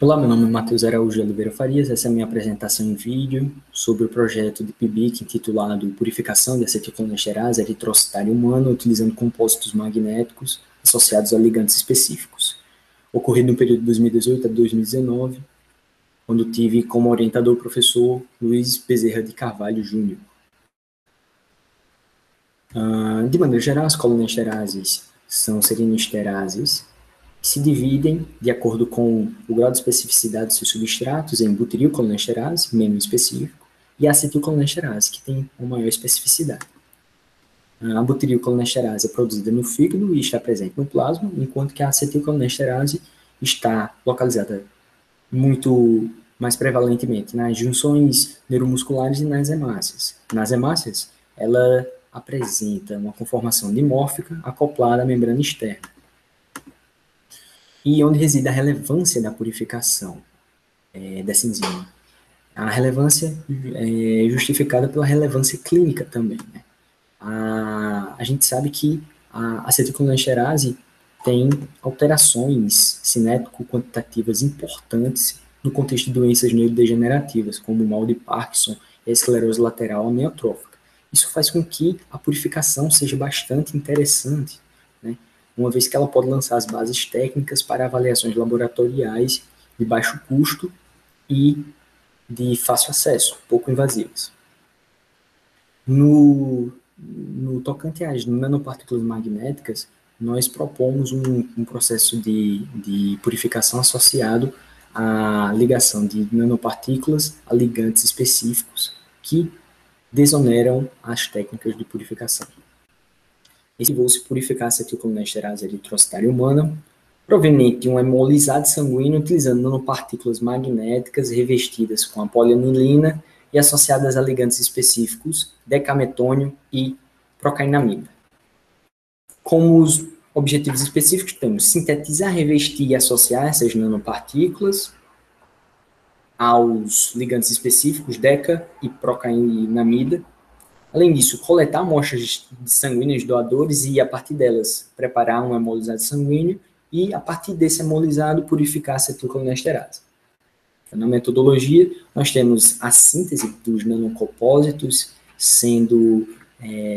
Olá, meu nome é Matheus Araújo de Oliveira Farias, essa é a minha apresentação em vídeo sobre o projeto de PIBIC intitulado Purificação de acetilcolinesterase eritrocitária humana utilizando compósitos magnéticos associados a ligantes específicos, ocorrido no período de 2018 a 2019, quando tive como orientador o professor Luiz Bezerra de Carvalho Júnior. De maneira geral, as colinesterases são serenesterases que se dividem de acordo com o grau de especificidade de seus substratos em butirilcolinesterase, menos específico, e acetilcolinesterase, que tem uma maior especificidade. A butirilcolinesterase é produzida no fígado e está presente no plasma, enquanto que a acetilcolinesterase está localizada muito mais prevalentemente nas junções neuromusculares e nas hemácias. Nas hemácias, ela apresenta uma conformação dimórfica acoplada à membrana externa. E onde reside a relevância da purificação dessa enzima? A relevância é justificada pela relevância clínica também, né? A gente sabe que a acetilcolinesterase tem alterações cinético-quantitativas importantes no contexto de doenças neurodegenerativas, como o mal de Parkinson e a esclerose lateral amiotrófica. Isso faz com que a purificação seja bastante interessante, né? Uma vez que ela pode lançar as bases técnicas para avaliações laboratoriais de baixo custo e de fácil acesso, pouco invasivas. No tocante às nanopartículas magnéticas, nós propomos um processo de purificação associado à ligação de nanopartículas a ligantes específicos que desoneram as técnicas de purificação. Vou-se purificar a acetilcolinesterase eritrocitária humana, proveniente de um hemolizado sanguíneo utilizando nanopartículas magnéticas revestidas com a polianilina e associadas a ligantes específicos, decametônio e procainamida. Como os objetivos específicos, temos sintetizar, revestir e associar essas nanopartículas aos ligantes específicos, deca e procainamida. Além disso, coletar amostras sanguíneas de doadores e, a partir delas, preparar um hemolizado sanguíneo e, a partir desse hemolizado, purificar a acetilcolinesterase. Na metodologia, nós temos a síntese dos nanocopósitos sendo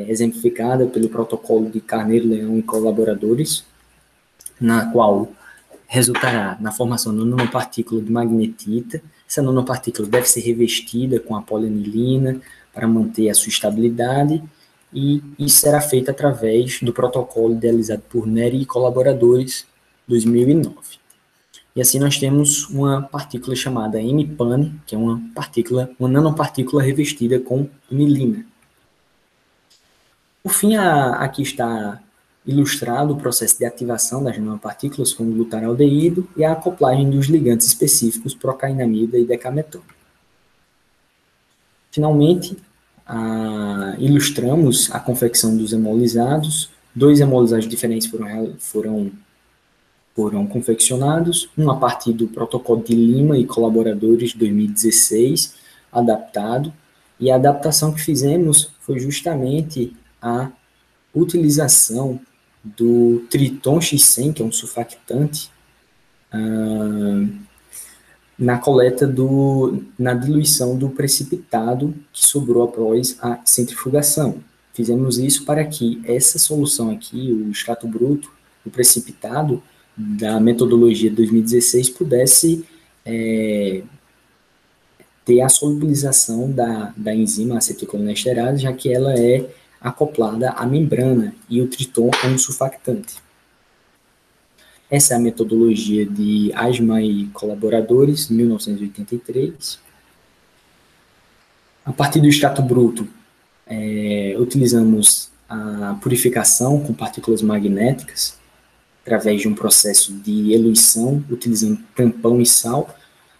exemplificada pelo protocolo de Carneiro, Leão e colaboradores, na qual resultará na formação de uma nanopartícula de magnetita. Essa nanopartícula deve ser revestida com a polianilina para manter a sua estabilidade, e isso será feito através do protocolo idealizado por Neri e colaboradores, 2009. E assim nós temos uma partícula chamada M-PAN, que é uma nanopartícula revestida com anilina. Por fim, aqui está ilustrado o processo de ativação das nanopartículas com o glutaraldeído e a acoplagem dos ligantes específicos procainamida e decametônio. Finalmente, ilustramos a confecção dos hemolizados. 2 hemolizados diferentes foram confeccionados, um a partir do protocolo de Lima e colaboradores de 2016, adaptado, e a adaptação que fizemos foi justamente a utilização do Triton X100, que é um surfactante, na diluição do precipitado que sobrou após a centrifugação. Fizemos isso para que essa solução aqui, o extrato bruto, o precipitado, da metodologia de 2016, pudesse ter a solubilização da enzima acetilcolinesterase, já que ela é acoplada à membrana e o Triton é um surfactante. Essa é a metodologia de Asma e colaboradores, de 1983. A partir do extrato bruto, utilizamos a purificação com partículas magnéticas, através de um processo de eluição, utilizando tampão e sal.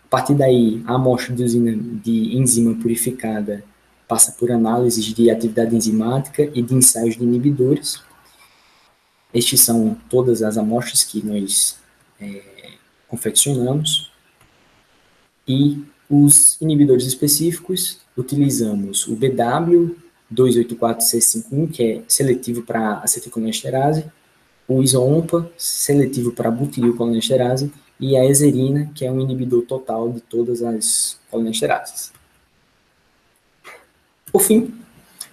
A partir daí, a amostra de enzima purificada passa por análises de atividade enzimática e de ensaios de inibidores. Estes são todas as amostras que nós confeccionamos. E os inibidores específicos, utilizamos o BW284C51, que é seletivo para acetilcolinesterase, o ISOOMPA, seletivo para butirilcolinesterase, e a ezerina, que é um inibidor total de todas as colinesterases. Por fim,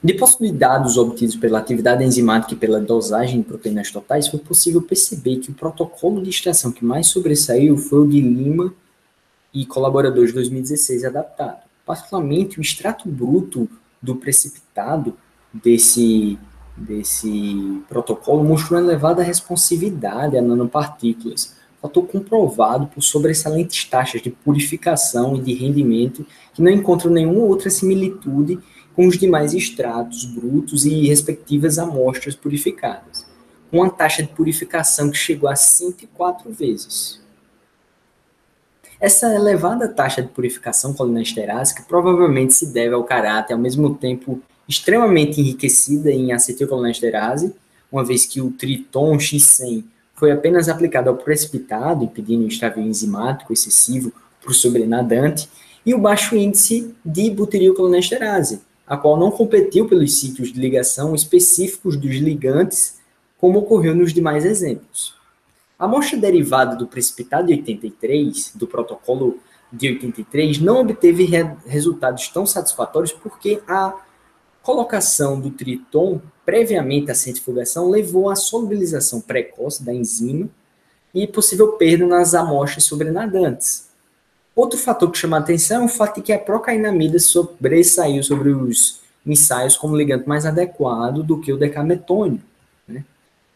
depois de dados obtidos pela atividade enzimática e pela dosagem de proteínas totais, foi possível perceber que o protocolo de extração que mais sobressaiu foi o de Lima e colaboradores de 2016 adaptado. Particularmente, o extrato bruto do precipitado desse protocolo mostrou uma elevada responsividade a nanopartículas, fator comprovado por sobressalentes taxas de purificação e de rendimento que não encontram nenhuma outra similitude com os demais extratos brutos e respectivas amostras purificadas, com uma taxa de purificação que chegou a 104 vezes. Essa elevada taxa de purificação colineesterásica provavelmente se deve ao caráter, ao mesmo tempo, extremamente enriquecida em acetilcolinesterase, uma vez que o Triton X100 foi apenas aplicado ao precipitado, impedindo o extravio enzimático excessivo para o sobrenadante, e o baixo índice de butirilcolinesterase, a qual não competiu pelos sítios de ligação específicos dos ligantes, como ocorreu nos demais exemplos. A amostra derivada do precipitado de 83, do protocolo de 83, não obteve resultados tão satisfatórios porque a colocação do Triton previamente à centrifugação levou à solubilização precoce da enzima e possível perda nas amostras sobrenadantes. Outro fator que chama a atenção é o fato de que a procainamida sobressaiu sobre os ensaios como ligante mais adequado do que o decametônio, né?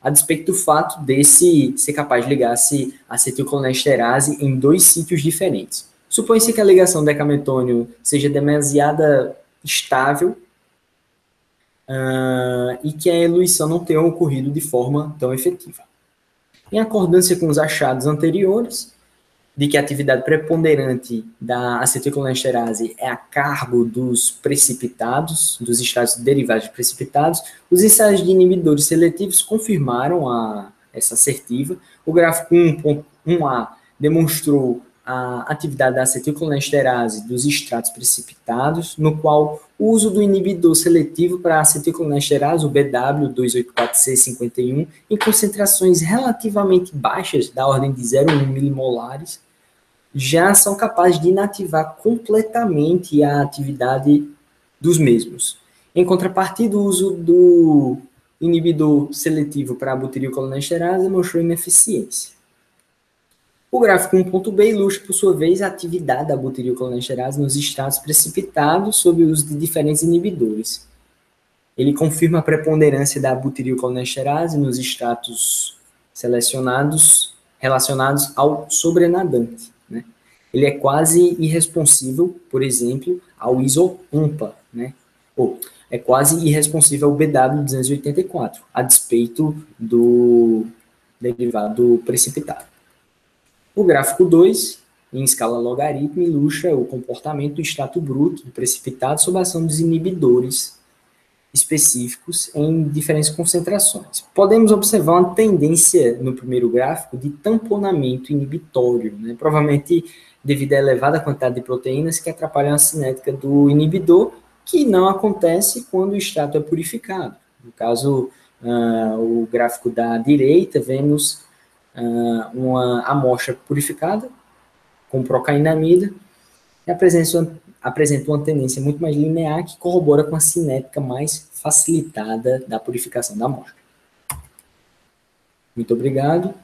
A despeito do fato desse ser capaz de ligar-se a acetilcolinesterase em 2 sítios diferentes. Supõe-se que a ligação decametônio seja demasiado estável e que a eluição não tenha ocorrido de forma tão efetiva. Em accordância com os achados anteriores, de que a atividade preponderante da acetilcolinesterase é a cargo dos precipitados, dos estados derivados de precipitados, os ensaios de inibidores seletivos confirmaram essa assertiva. O gráfico 1.1a demonstrou a atividade da acetilcolinesterase dos extratos precipitados, no qual o uso do inibidor seletivo para a acetilcolinesterase, o BW284C51, em concentrações relativamente baixas, da ordem de 0,1 milimolares, já são capazes de inativar completamente a atividade dos mesmos. Em contrapartida, o uso do inibidor seletivo para a butirilcolinesterase mostrou ineficiência. O gráfico 1.b ilustra, por sua vez, a atividade da butirilcolinesterase nos extratos precipitados sob o uso de diferentes inibidores. Ele confirma a preponderância da butirilcolinesterase nos extratos selecionados relacionados ao sobrenadante. Né? Ele é quase irresponsível, por exemplo, ao isoampa, né? Ou é quase irresponsível ao BW284, a despeito do derivado precipitado. O gráfico 2, em escala logarítmica, ilustra o comportamento do extrato bruto do precipitado sob a ação dos inibidores específicos em diferentes concentrações. Podemos observar uma tendência no primeiro gráfico de tamponamento inibitório, né? Provavelmente devido à elevada quantidade de proteínas que atrapalham a cinética do inibidor, que não acontece quando o extrato é purificado. No caso, o gráfico da direita, vemos uma amostra purificada com procainamida e apresenta uma tendência muito mais linear que corrobora com a cinética mais facilitada da purificação da amostra. Muito obrigado.